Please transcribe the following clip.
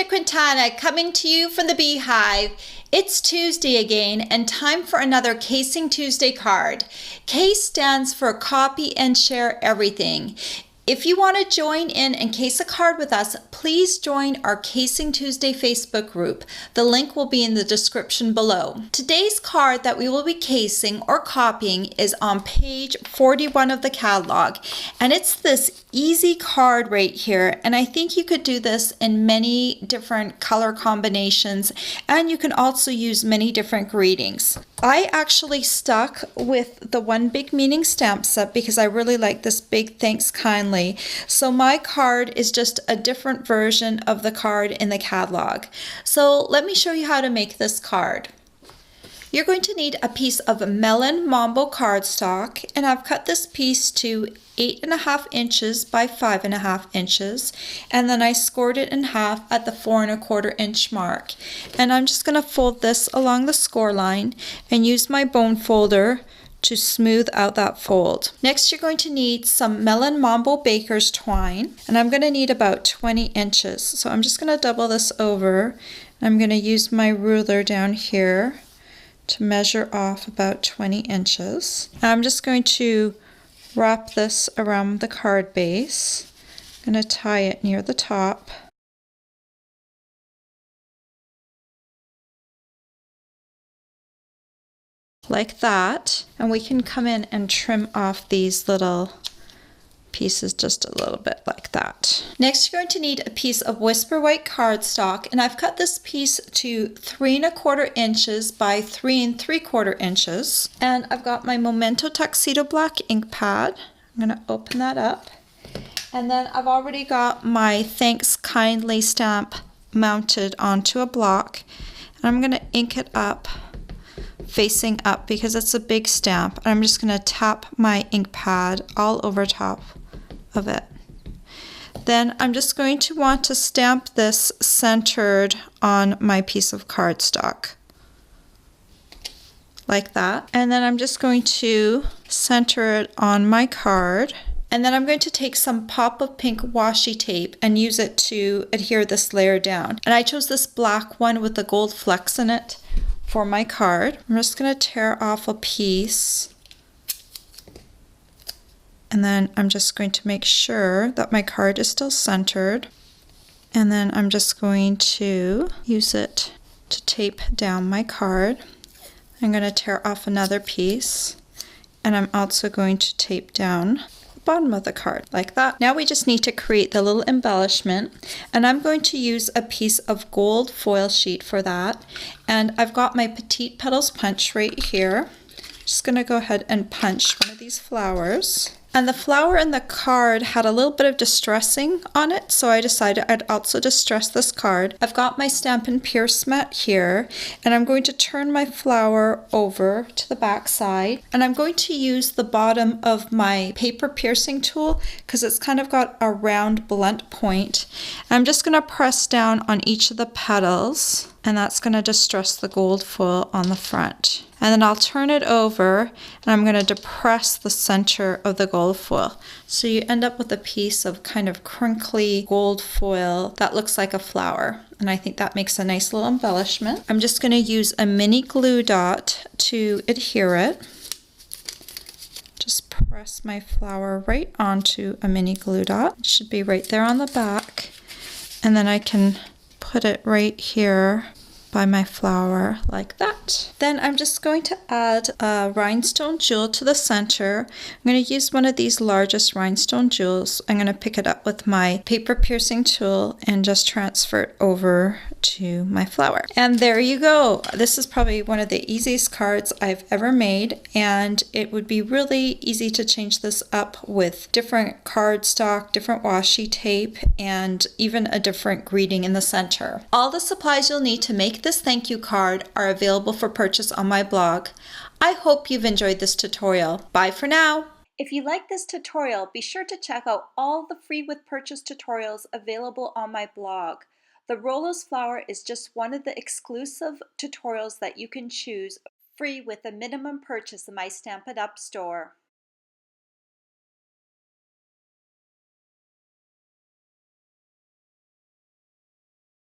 Quintana coming to you from the Beehive. It's Tuesday again and time for another Casing Tuesday card. Case stands for Copy and Share Everything. If you want to join in and case a card with us, please join our Casing Tuesday Facebook group. The link will be in the description below. Today's card that we will be casing or copying is on page 41 of the catalog, and it's this easy card right here, and I think you could do this in many different color combinations, and you can also use many different greetings. I actually stuck with the One Big Meaning stamp set because I really like this big thanks kindly. So my card is just a different version of the card in the catalog. So let me show you how to make this card. You're going to need a piece of melon mambo cardstock, and I've cut this piece to 8.5 inches by 5.5 inches, and then I scored it in half at the 4.25 inch mark. And I'm just going to fold this along the score line and use my bone folder to smooth out that fold. Next, you're going to need some melon mambo baker's twine, and I'm going to need about 20 inches. So I'm just going to double this over. I'm going to use my ruler down here to measure off about 20 inches. I'm just going to wrap this around the card base. I'm going to tie it near the top. Like that. And we can come in and trim off these little pieces just a little bit like that. Next, you're going to need a piece of Whisper White cardstock, and I've cut this piece to 3.25 inches by 3.75 inches. And I've got my Memento Tuxedo Black ink pad. I'm going to open that up. And then I've already got my Thanks Kindly stamp mounted onto a block. And I'm going to ink it up facing up because it's a big stamp. I'm just going to tap my ink pad all over top of it. Then I'm just going to want to stamp this centered on my piece of cardstock. Like that. And then I'm just going to center it on my card. And then I'm going to take some pop of pink washi tape and use it to adhere this layer down. And I chose this black one with the gold flecks in it for my card. I'm just going to tear off a piece. And then I'm just going to make sure that my card is still centered. And then I'm just going to use it to tape down my card. I'm going to tear off another piece, and I'm also going to tape down the bottom of the card like that. Now we just need to create the little embellishment, and I'm going to use a piece of gold foil sheet for that. And I've got my Petite Petals punch right here. Just going to go ahead and punch one of these flowers. And the flower in the card had a little bit of distressing on it, so I decided I'd also distress this card. I've got my Stampin' Pierce mat here, and I'm going to turn my flower over to the back side, and I'm going to use the bottom of my paper piercing tool because it's kind of got a round blunt point. And I'm just going to press down on each of the petals, and that's going to distress the gold foil on the front. And then I'll turn it over, and I'm going to depress the center of the gold foil. So you end up with a piece of kind of crinkly gold foil that looks like a flower. And I think that makes a nice little embellishment. I'm just going to use a mini glue dot to adhere it. Just press my flower right onto a mini glue dot. It should be right there on the back. And then I can put it right here by my flower like that. Then I'm just going to add a rhinestone jewel to the center. I'm going to use one of these largest rhinestone jewels. I'm going to pick it up with my paper piercing tool and just transfer it over to my flower. And there you go. This is probably one of the easiest cards I've ever made, and it would be really easy to change this up with different cardstock, different washi tape, and even a different greeting in the center. All the supplies you'll need to make this thank you card are available for purchase on my blog. I hope you've enjoyed this tutorial. Bye for now. If you like this tutorial, be sure to check out all the free with purchase tutorials available on my blog. The Rolo's flower is just one of the exclusive tutorials that you can choose free with a minimum purchase in my Stampin' Up store.